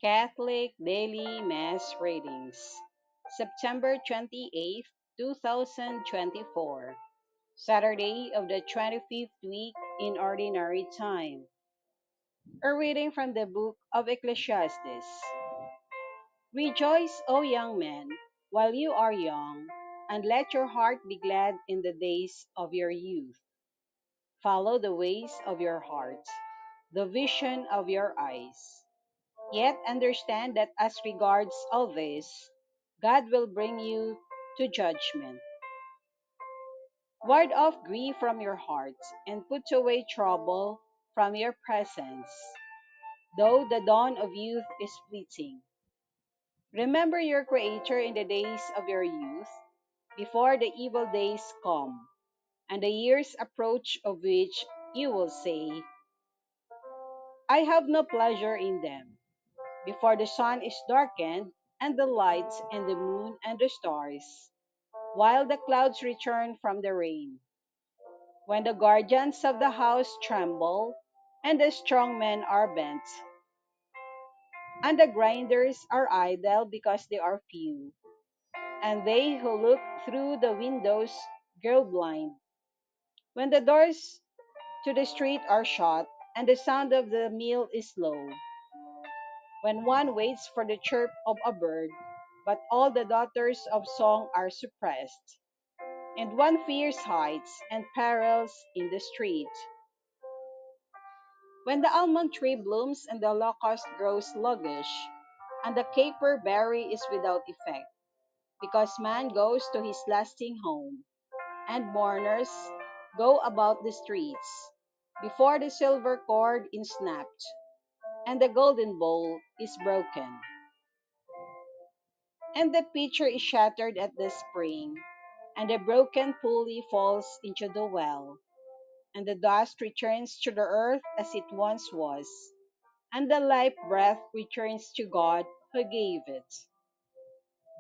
Catholic Daily Mass Readings, September 28th, 2024, Saturday of the 25th week in Ordinary Time. A reading from the book of Ecclesiastes. Rejoice, O young man, while you are young, and let your heart be glad in the days of your youth. Follow the ways of your heart, the vision of your eyes. Yet understand that as regards all this, God will bring you to judgment. Ward off grief from your heart and put away trouble from your presence, though the dawn of youth is fleeting. Remember your Creator in the days of your youth, before the evil days come, and the years approach of which you will say, I have no pleasure in them. Before the sun is darkened, and the lights and the moon and the stars, while the clouds return from the rain, when the guardians of the house tremble, and the strong men are bent, and the grinders are idle because they are few, and they who look through the windows grow blind, when the doors to the street are shut, and the sound of the mill is low, when one waits for the chirp of a bird, but all the daughters of song are suppressed, and one fears heights and perils in the street. When the almond tree blooms and the locust grows sluggish, and the caper berry is without effect, because man goes to his lasting home, and mourners go about the streets, before the silver cord is snapped, and the golden bowl is broken, and the pitcher is shattered at the spring, and the broken pulley falls into the well, and the dust returns to the earth as it once was, and the life breath returns to God who gave it.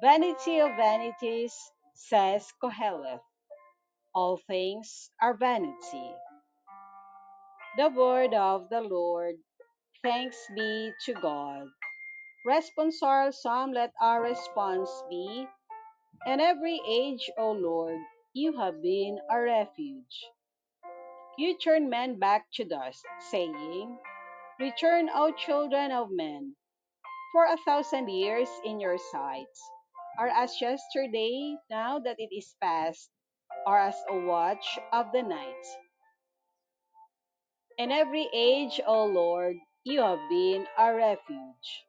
Vanity of vanities, says Koheleth, all things are vanity. The word of the Lord. Thanks be to God. Responsorial Psalm, let our response be, in every age, O Lord, you have been a refuge. You turn men back to dust, saying, return, O children of men, for 1,000 years in your sight are as yesterday, now that it is past, or as a watch of the night. In every age, O Lord, you have been a refuge.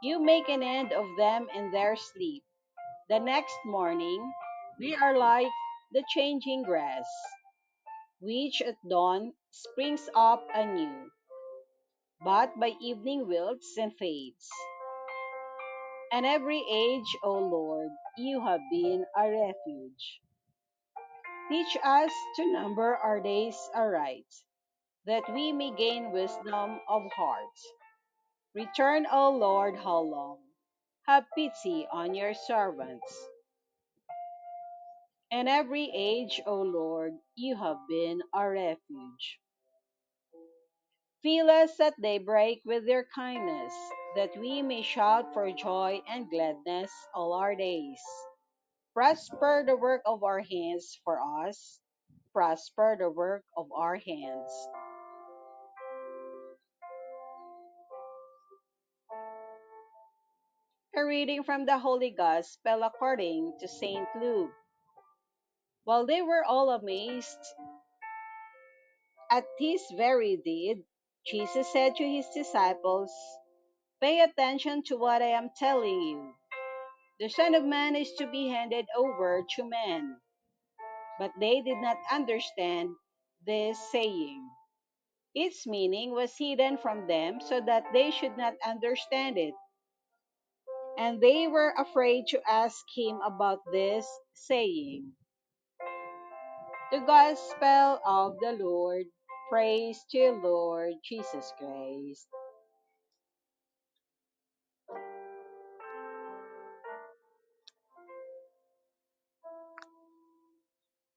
You make an end of them in their sleep. The next morning, they are like the changing grass, which at dawn springs up anew, but by evening wilts and fades. And every age, O Lord, you have been a refuge. Teach us to number our days aright, that we may gain wisdom of heart. Return, O Lord, how long? Have pity on your servants. In every age, O Lord, you have been a refuge. Fill us at daybreak with your kindness, that we may shout for joy and gladness all our days. Prosper the work of our hands for us. Prosper the work of our hands. A reading from the Holy Gospel according to St. Luke. While they were all amazed at this very deed, Jesus said to his disciples, pay attention to what I am telling you. The Son of Man is to be handed over to men. But they did not understand this saying. Its meaning was hidden from them so that they should not understand it. And they were afraid to ask him about this saying. The Gospel of the Lord. Praise to you, Lord Jesus Christ.